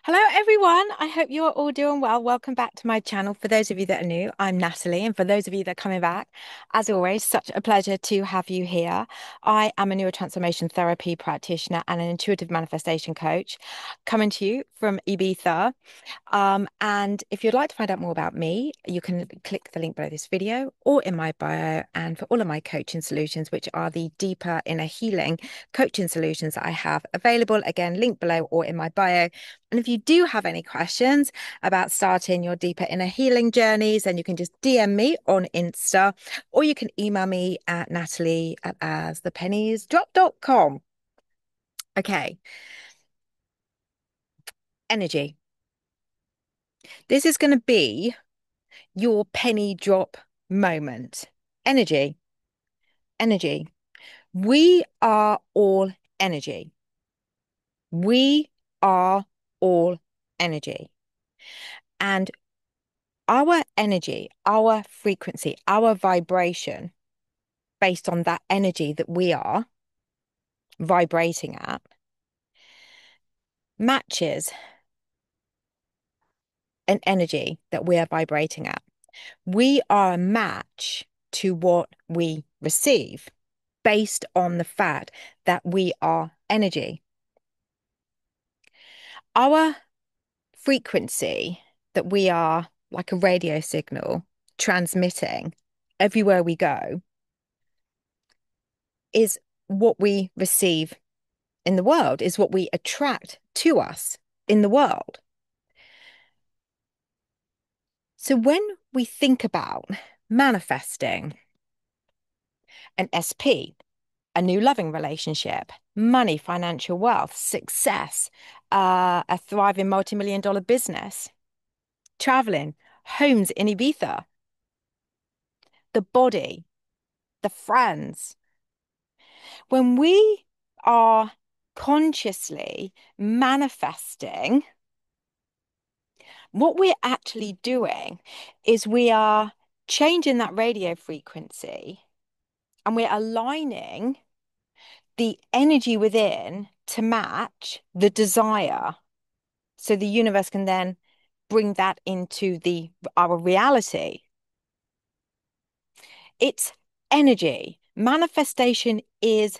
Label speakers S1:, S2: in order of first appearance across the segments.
S1: Hello, everyone. I hope you're all doing well. Welcome back to my channel. For those of you that are new, I'm Natalie. And for those of you that are coming back, as always, such a pleasure to have you here. I am a neurotransformation therapy practitioner and an intuitive manifestation coach coming to you from Ibiza. And if you'd like to find out more about me, you can click the link below this video or in my bio. And for all of my coaching solutions, which are the deeper inner healing coaching solutions that I have available, again, link below or in my bio. And if you do have any questions about starting your deeper inner healing journeys, then you can just DM me on Insta or you can email me at natalie@asthepenniesdrop.com. Okay, energy. This is going to be your penny drop moment. Energy, energy. We are all energy. We are all energy. And our energy, our frequency, our vibration, based on that energy that we are vibrating at, matches an energy that we are vibrating at. We are a match to what we receive based on the fact that we are energy. Our frequency that we are like a radio signal transmitting everywhere we go is what we receive in the world, is what we attract to us in the world. So when we think about manifesting an SP, a new loving relationship, money, financial wealth, success, a thriving multi-million dollar business, traveling, homes in Ibiza, the body, the friends. When we are consciously manifesting, what we're actually doing is we are changing that radio frequency and we're aligning the energy within to match the desire. So the universe can then bring that into our reality. It's energy. Manifestation is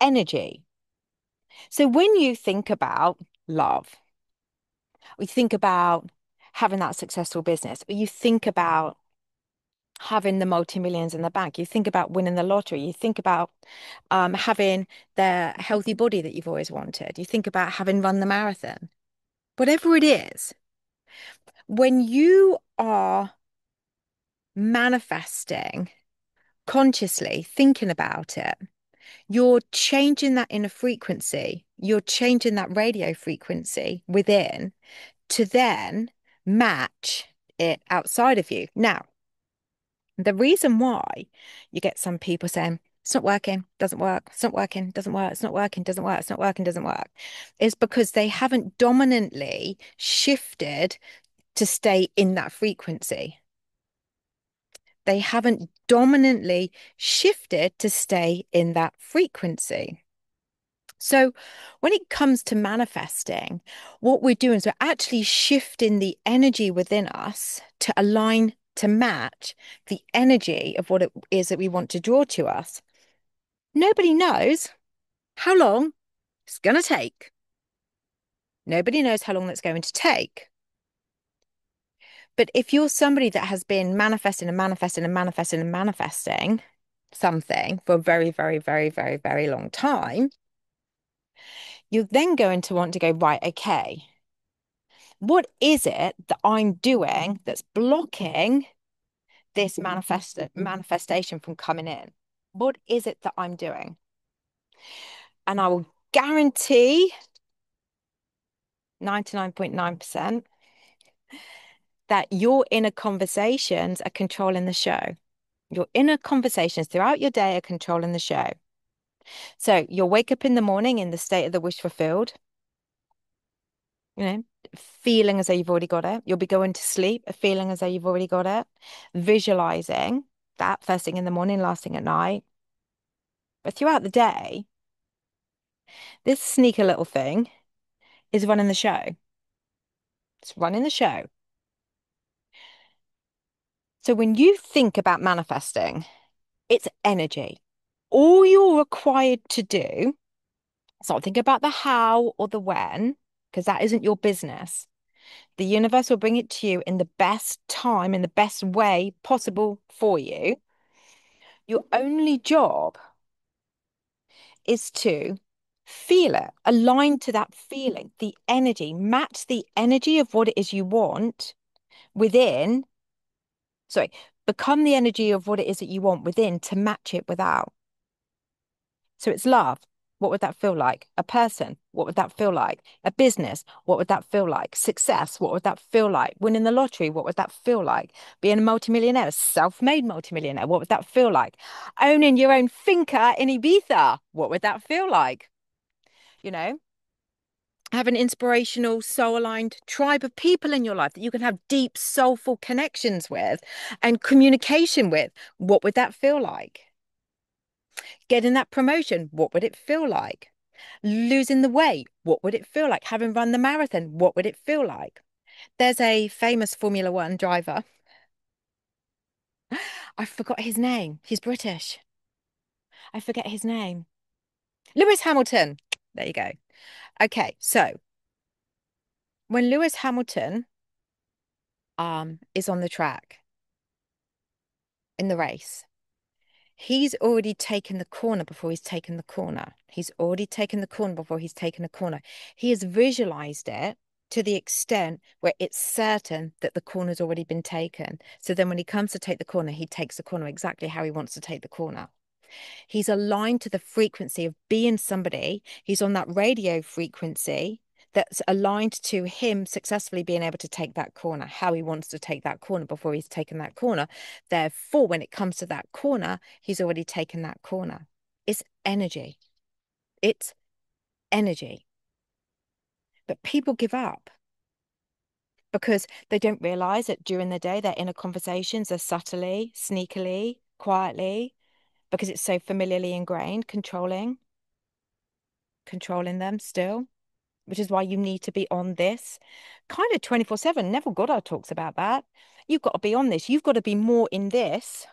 S1: energy. So when you think about love, we think about having that successful business, or you think about having the multi-millions in the bank, you think about winning the lottery, you think about having the healthy body that you've always wanted, you think about having run the marathon, whatever it is, when you are manifesting consciously, thinking about it, you're changing that inner frequency, you're changing that radio frequency within to then match it outside of you. Now, the reason why you get some people saying, it's not working, doesn't work, it's not working, doesn't work, it's not working, doesn't work, it's not working, doesn't work, is because they haven't dominantly shifted to stay in that frequency. They haven't dominantly shifted to stay in that frequency. So when it comes to manifesting, what we're doing is we're actually shifting the energy within us to align, to match the energy of what it is that we want to draw to us. Nobody knows how long it's going to take. Nobody knows how long that's going to take. But if you're somebody that has been manifesting and manifesting and manifesting and manifesting something for a very, very, very, very, very long time, you're then going to want to go, right, okay, what is it that I'm doing that's blocking this manifestation from coming in? What is it that I'm doing? And I will guarantee 99.9% that your inner conversations are controlling the show. Your inner conversations throughout your day are controlling the show. So you'll wake up in the morning in the state of the wish fulfilled, you know, feeling as though you've already got it. You'll be going to sleep, feeling as though you've already got it, visualizing that first thing in the morning, last thing at night. But throughout the day, this sneaky little thing is running the show. It's running the show. So when you think about manifesting, it's energy. All you're required to do is not think about the how or the when, because that isn't your business. The universe will bring it to you in the best time, in the best way possible for you. Your only job is to feel it, align to that feeling, the energy, match the energy of what it is you want within, sorry, become the energy of what it is that you want within to match it without. So it's love. What would that feel like? A person, what would that feel like? A business, what would that feel like? Success, what would that feel like? Winning the lottery, what would that feel like? Being a multimillionaire, a self-made multimillionaire, what would that feel like? Owning your own finca in Ibiza, what would that feel like? You know, have an inspirational, soul-aligned tribe of people in your life that you can have deep, soulful connections with and communication with. What would that feel like? Getting that promotion, what would it feel like? Losing the weight, what would it feel like? Having run the marathon, what would it feel like? There's a famous Formula One driver. I forgot his name. He's British. I forget his name. Lewis Hamilton. There you go. Okay, so when Lewis Hamilton is on the track in the race, he's already taken the corner before he's taken the corner. He's already taken the corner before he's taken a corner. He has visualized it to the extent where it's certain that the corner's already been taken. So then when he comes to take the corner, he takes the corner exactly how he wants to take the corner. He's aligned to the frequency of being somebody. He's on that radio frequency that's aligned to him successfully being able to take that corner, how he wants to take that corner before he's taken that corner. Therefore, when it comes to that corner, he's already taken that corner. It's energy. It's energy. But people give up because they don't realize that during the day, their inner conversations are subtly, sneakily, quietly, because it's so familiarly ingrained, controlling them still, which is why you need to be on this kind of 24/7. Neville Goddard talks about that. You've got to be on this. You've got to be more in this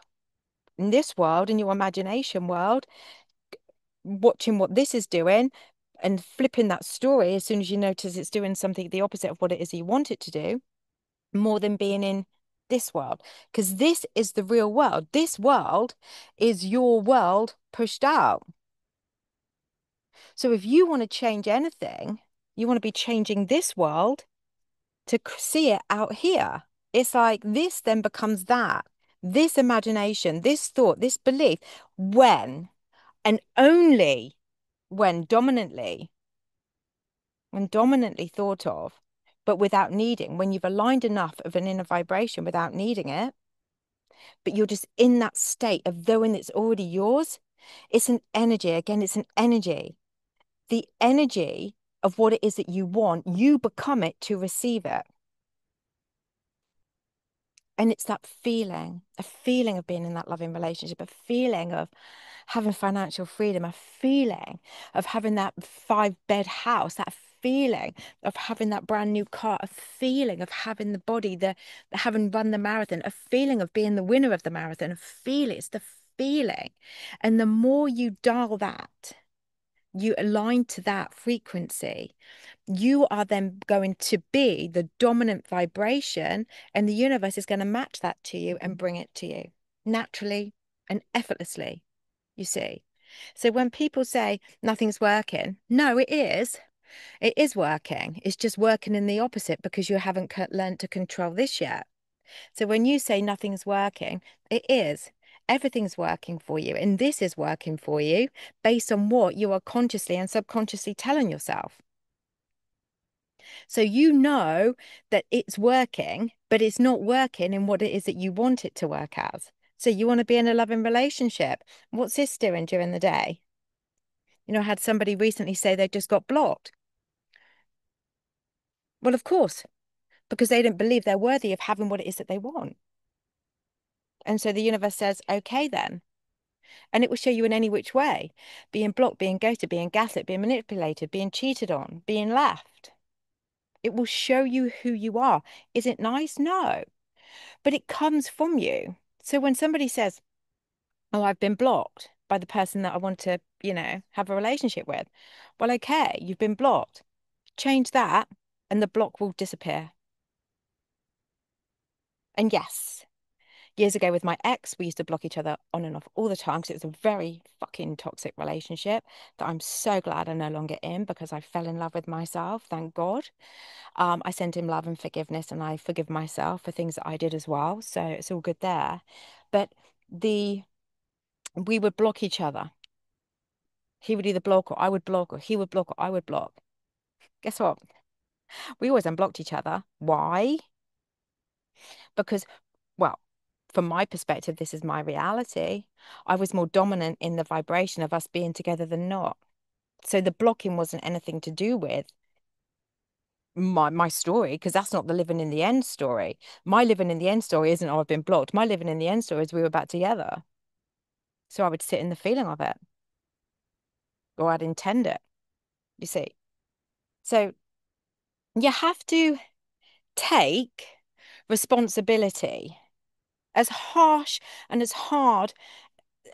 S1: world, in your imagination world, watching what this is doing and flipping that story as soon as you notice it's doing something the opposite of what it is you want it to do, more than being in this world. Because this is the real world. This world is your world pushed out. So if you want to change anything, you want to be changing this world to see it out here. It's like this then becomes that. This imagination, this thought, this belief, when and only when dominantly thought of, but without needing, when you've aligned enough of an inner vibration without needing it, but you're just in that state of knowing it's already yours. It's an energy. Again, it's an energy. The energy of what it is that you want, you become it to receive it. And it's that feeling, a feeling of being in that loving relationship, a feeling of having financial freedom, a feeling of having that 5-bed house, that feeling of having that brand new car, a feeling of having the body, the having run the marathon, a feeling of being the winner of the marathon, a feeling, it's the feeling. And the more you dial that, you align to that frequency, you are then going to be the dominant vibration, and the universe is going to match that to you and bring it to you naturally and effortlessly, you see. So when people say nothing's working, no, it is. It is working. It's just working in the opposite because you haven't learned to control this yet. So when you say nothing's working, it is. Everything's working for you, and this is working for you based on what you are consciously and subconsciously telling yourself. So you know that it's working, but it's not working in what it is that you want it to work as. So you want to be in a loving relationship. What's this doing during the day? You know, I had somebody recently say they just got blocked. Well, of course, because they don't believe they're worthy of having what it is that they want. And so the universe says, okay, then. And it will show you in any which way, being blocked, being ghosted, being gaslit, being manipulated, being cheated on, being left. It will show you who you are. Is it nice? No, but it comes from you. So when somebody says, oh, I've been blocked by the person that I want to, have a relationship with. Well, okay, you've been blocked. Change that and the block will disappear. And yes, years ago with my ex, we used to block each other on and off all the time because it was a very fucking toxic relationship that I'm so glad I'm no longer in because I fell in love with myself, thank God. I send him love and forgiveness and I forgive myself for things that I did as well. So it's all good there. But we would block each other. He would either block or I would block, or he would block or I would block. Guess what? We always unblocked each other. Why? Because, well, from my perspective, this is my reality. I was more dominant in the vibration of us being together than not. So the blocking wasn't anything to do with my story, because that's not the living in the end story. My living in the end story isn't, oh, I've been blocked. My living in the end story is we were back together. So I would sit in the feeling of it, or I'd intend it, you see. So you have to take responsibility, as harsh and as hard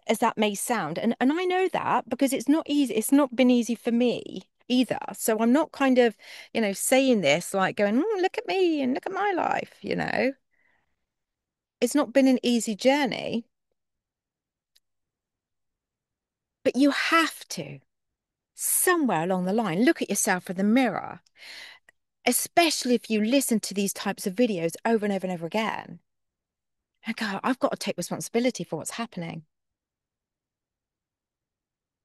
S1: as that may sound. And I know that because it's not easy. It's not been easy for me either. So I'm not kind of, saying this like going, look at me and look at my life. It's not been an easy journey, but you have to somewhere along the line look at yourself in the mirror, especially if you listen to these types of videos over and over and over again. And go, I've got to take responsibility for what's happening.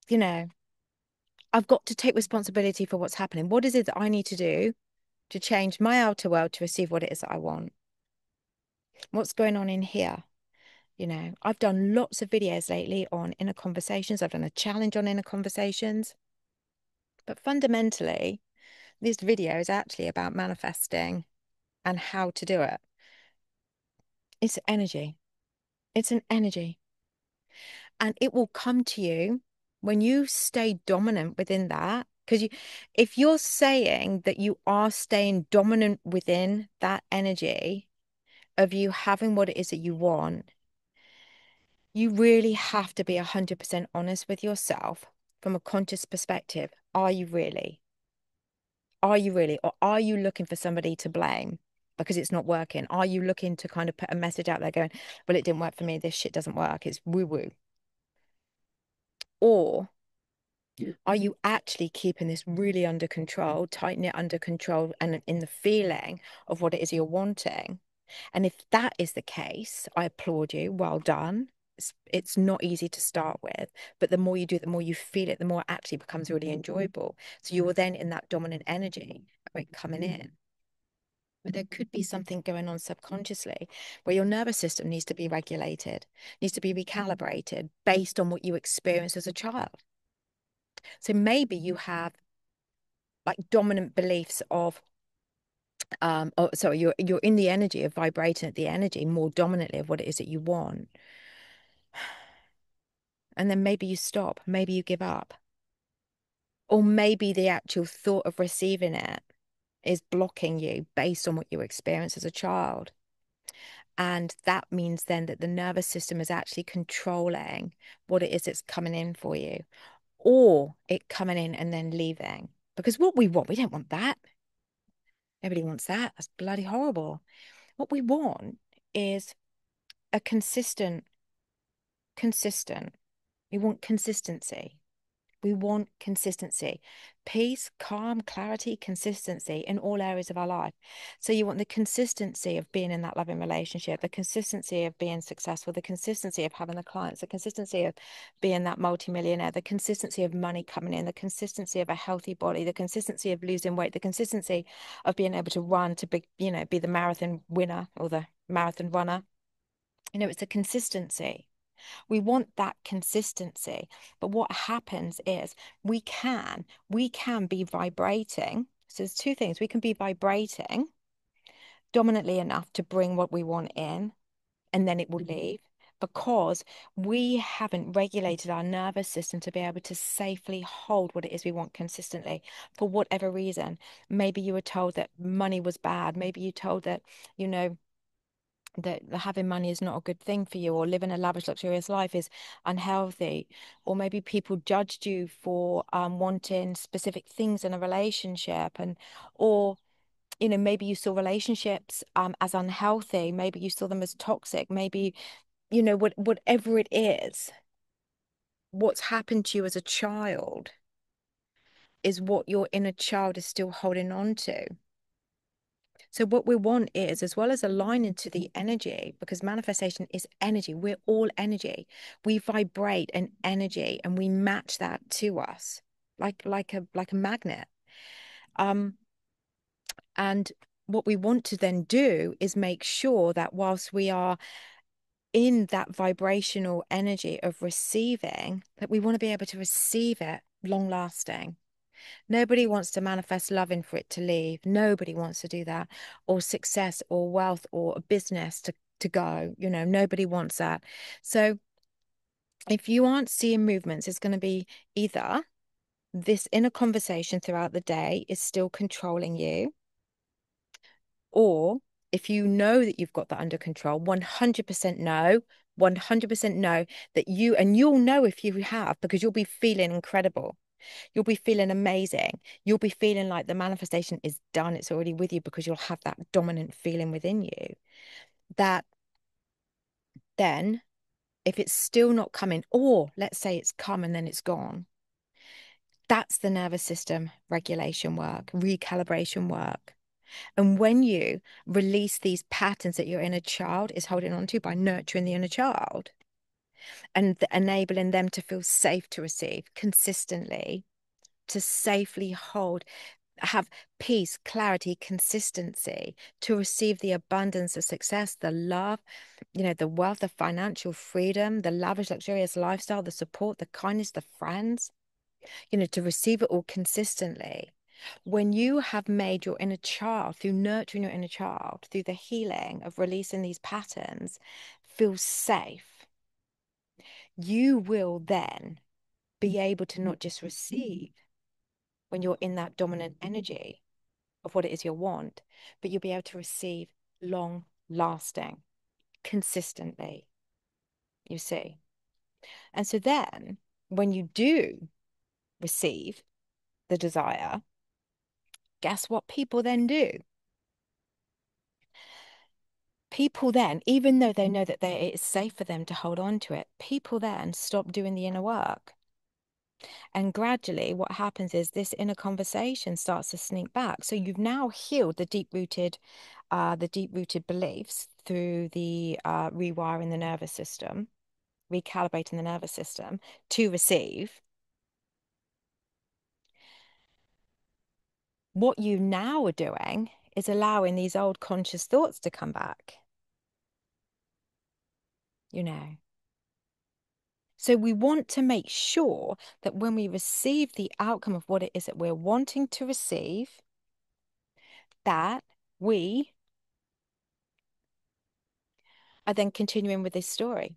S1: You know, I've got to take responsibility for what's happening. What is it that I need to do to change my outer world to receive what it is that I want? What's going on in here? I've done lots of videos lately on inner conversations. I've done a challenge on inner conversations. But fundamentally, this video is actually about manifesting and how to do it. It's energy. It's an energy. And it will come to you when you stay dominant within that. Because if you're saying that you are staying dominant within that energy of you having what it is that you want, you really have to be 100% honest with yourself from a conscious perspective. Are you really? Are you really? Or are you looking for somebody to blame because it's not working? Are you looking to kind of put a message out there going, well, it didn't work for me. This shit doesn't work. It's woo-woo. Or are you actually keeping this really under control, tighten it under control and in the feeling of what it is you're wanting? And if that is the case, I applaud you. Well done. It's not easy to start with, but the more you do it, the more you feel it, the more it actually becomes really enjoyable. So you're then in that dominant energy of it coming in. But there could be something going on subconsciously where your nervous system needs to be regulated, needs to be recalibrated based on what you experienced as a child. So maybe you have like dominant beliefs of sorry, you're in the energy of vibrating at the energy more dominantly of what it is that you want. And then maybe you stop, maybe you give up. Or maybe the actual thought of receiving it is blocking you based on what you experienced as a child. And that means then that the nervous system is actually controlling what it is that's coming in for you, or it coming in and then leaving. Because what we want, we don't want that. Nobody wants that. That's bloody horrible. What we want is a consistent. We want consistency. We want consistency, peace, calm, clarity, consistency in all areas of our life. So you want the consistency of being in that loving relationship, the consistency of being successful, the consistency of having the clients, the consistency of being that multimillionaire, the consistency of money coming in, the consistency of a healthy body, the consistency of losing weight, the consistency of being able to run to be the marathon winner or the marathon runner. It's a consistency. We want that consistency. But what happens is we can be vibrating. So there's two things. We can be vibrating dominantly enough to bring what we want in, and then it will leave. because we haven't regulated our nervous system to be able to safely hold what it is we want consistently for whatever reason. Maybe you were told that money was bad. Maybe you told that, you know, that having money is not a good thing for you, or living a lavish, luxurious life is unhealthy, or maybe people judged you for wanting specific things in a relationship, and or you know, maybe you saw relationships as unhealthy, maybe you saw them as toxic, maybe you know, whatever it is, what's happened to you as a child is what your inner child is still holding on to. So what we want is, as well as aligning to the energy, because manifestation is energy, we're all energy. We vibrate an energy and we match that to us like a magnet. Um, and what we want to then do is make sure that whilst we are in that vibrational energy of receiving, that we want to be able to receive it long lasting. Nobody wants to manifest loving for it to leave. Nobody wants to do that. Or success or wealth or a business to go. You know, nobody wants that. So if you aren't seeing movements, it's going to be either this inner conversation throughout the day is still controlling you, or if you know that you've got that under control, 100% know, 100% know that you, and you'll know if you have, because you'll be feeling incredible. You'll be feeling amazing. You'll be feeling like the manifestation is done. It's already with you because you'll have that dominant feeling within you. That then, if it's still not coming, or let's say it's come and then it's gone, that's the nervous system regulation work, recalibration work. And when you release these patterns that your inner child is holding on to by nurturing the inner child and enabling them to feel safe to receive consistently, to safely hold, have peace, clarity, consistency, to receive the abundance of success, the love, you know, the wealth, the financial freedom, the lavish, luxurious lifestyle, the support, the kindness, the friends, you know, to receive it all consistently. When you have made your inner child, through nurturing your inner child, through the healing of releasing these patterns, feel safe, you will then be able to not just receive when you're in that dominant energy of what it is you want, but you'll be able to receive long lasting, consistently, you see. And so then when you do receive the desire, guess what people then do? People then, even though they know that it's safe for them to hold on to it, people then stop doing the inner work. And gradually, what happens is this inner conversation starts to sneak back. So you've now healed the deep-rooted beliefs through the rewiring the nervous system, recalibrating the nervous system to receive. What you now are doing is allowing these old conscious thoughts to come back, you know. So we want to make sure that when we receive the outcome of what it is that we're wanting to receive, that we are then continuing with this story.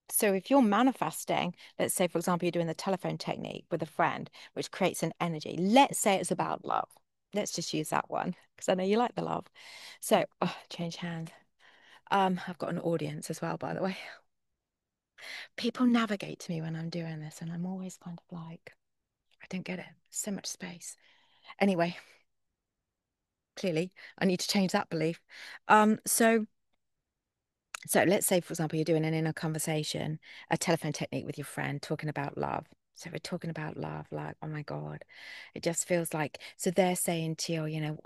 S1: So if you're manifesting, let's say, for example, you're doing the telephone technique with a friend, which creates an energy. Let's say it's about love. Let's just use that one because I know you like the love. So, oh, change hands. I've got an audience as well, by the way. People navigate to me when I'm doing this, and I'm always kind of like, I don't get it. So much space. Anyway, clearly, I need to change that belief. So let's say, for example, you're doing an inner conversation, a telephone technique with your friend, talking about love. So we're talking about love, like, oh my God, it just feels like, so they're saying to you, you know,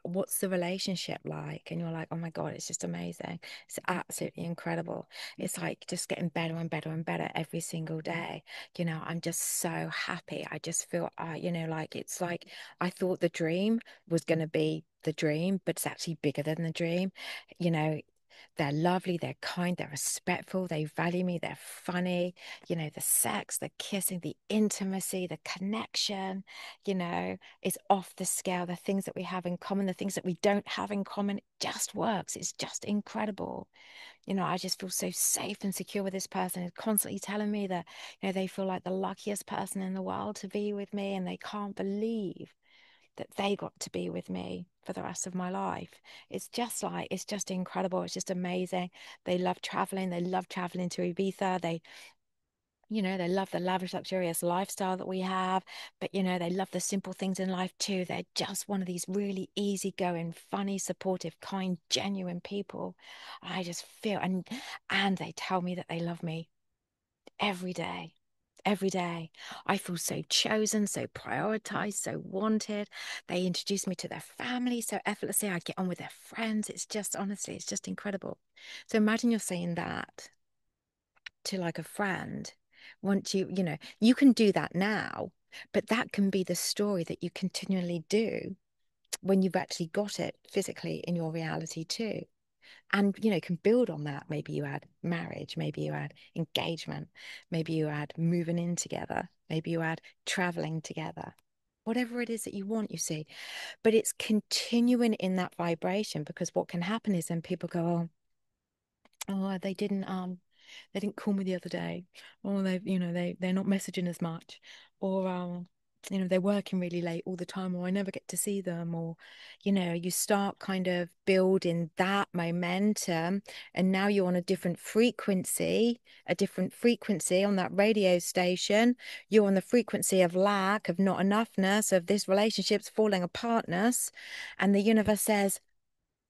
S1: what's the relationship like? And you're like, oh my God, it's just amazing. It's absolutely incredible. It's like just getting better and better and better every single day. You know, I'm just so happy. I just feel, you know, like it's like I thought the dream was going to be the dream, but it's actually bigger than the dream. You know, They're lovely, they're kind, they're respectful, they value me, they're funny. The sex, the kissing, the intimacy, the connection, is off the scale. The things that we have in common, the things that we don't have in common, it just works. It's just incredible. I just feel so safe and secure with this person who's constantly telling me that, they feel like the luckiest person in the world to be with me, and they can't believe that they got to be with me for the rest of my life. It's just incredible. It's just amazing. They love traveling. They love traveling to Ibiza. They love the lavish, luxurious lifestyle that we have, but, they love the simple things in life too. They're just one of these really easygoing, funny, supportive, kind, genuine people. I just feel, and they tell me that they love me every day. Every day. I feel so chosen, so prioritized, so wanted. They introduce me to their family so effortlessly. I get on with their friends. It's just, honestly, it's just incredible. So imagine you're saying that to like a friend. Once you can do that now, but that can be the story that you continually do when you've actually got it physically in your reality too. And can build on that. Maybe you add marriage, maybe you add engagement, maybe you add moving in together, maybe you add traveling together, whatever it is that you want, you see. But it's continuing in that vibration, because what can happen is then people go, oh, they didn't call me the other day, or they're not messaging as much, or they're working really late all the time, or I never get to see them, or you start kind of building that momentum, and now you're on a different frequency on that radio station. You're on the frequency of lack, of not enoughness, of this relationship's falling apartness, and the universe says,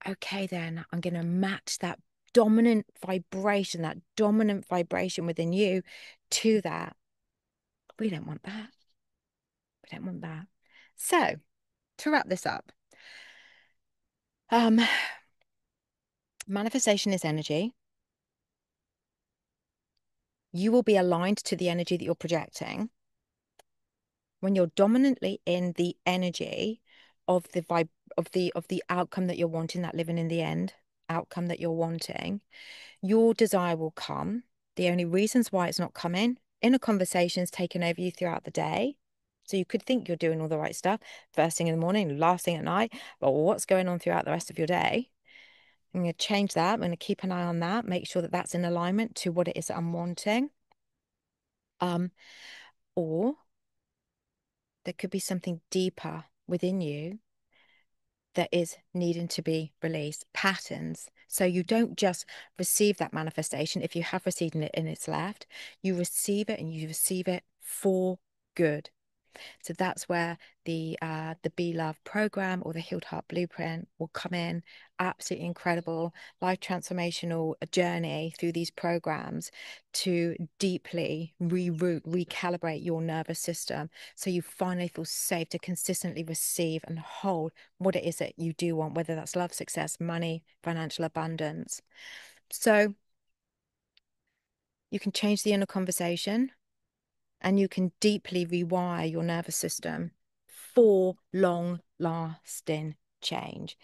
S1: okay, then I'm going to match that dominant vibration within you to that. We don't want that. We don't want that. So, to wrap this up, manifestation is energy. You will be aligned to the energy that you're projecting. When you're dominantly in the energy of the vibe of the outcome that you're wanting, that living in the end outcome that you're wanting, your desire will come. The only reasons why it's not coming, inner conversations taking over you throughout the day. So you could think you're doing all the right stuff first thing in the morning, last thing at night, but what's going on throughout the rest of your day? I'm going to change that. I'm going to keep an eye on that, make sure that that's in alignment to what it is that I'm wanting. Or there could be something deeper within you that is needing to be released, patterns. So you don't just receive that manifestation. If you have received it and it's left, you receive it, and you receive it for good. So that's where the Be Love program, or the Healed Heart Blueprint, will come in. Absolutely incredible, life transformational journey through these programs to deeply reroute, recalibrate your nervous system, so you finally feel safe to consistently receive and hold what it is that you do want, whether that's love, success, money, financial abundance. So you can change the inner conversation, and you can deeply rewire your nervous system for long-lasting change.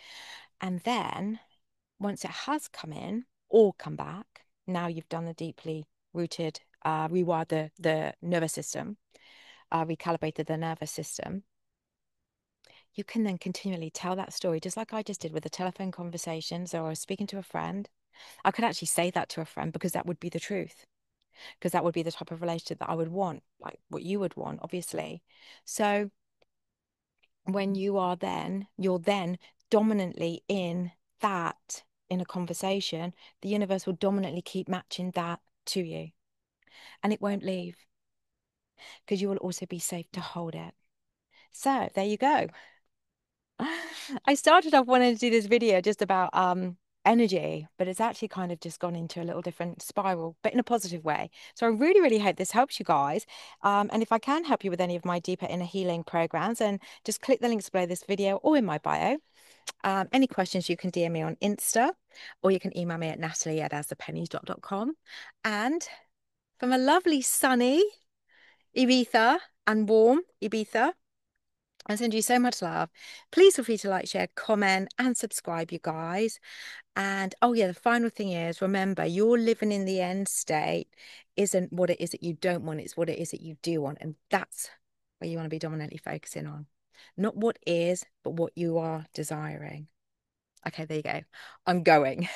S1: And then once it has come in or come back, now you've done the deeply rooted, rewired the nervous system, recalibrated the nervous system. You can then continually tell that story, just like I just did with the telephone conversations, or I was speaking to a friend. I could actually say that to a friend, because that would be the truth, because that would be the type of relationship that I would want, like what you would want, obviously. So when you're then dominantly in a conversation, the universe will dominantly keep matching that to you, and it won't leave, because you will also be safe to hold it. So there you go. I started off wanting to do this video just about energy, but it's actually kind of just gone into a little different spiral, but in a positive way. So I really, really hope this helps you guys. And if I can help you with any of my deeper inner healing programs, then just click the links below this video or in my bio. Any questions, you can DM me on Insta, or you can email me at natalie@asthepennies.com. And from a lovely sunny Ibiza and warm Ibiza, I send you so much love. Please feel free to like, share, comment, and subscribe, you guys. And oh yeah, the final thing is remember your living in the end state isn't what it is that you don't want, it's what it is that you do want. And that's where you want to be dominantly focusing on. Not what is, but what you are desiring. Okay, there you go. I'm going.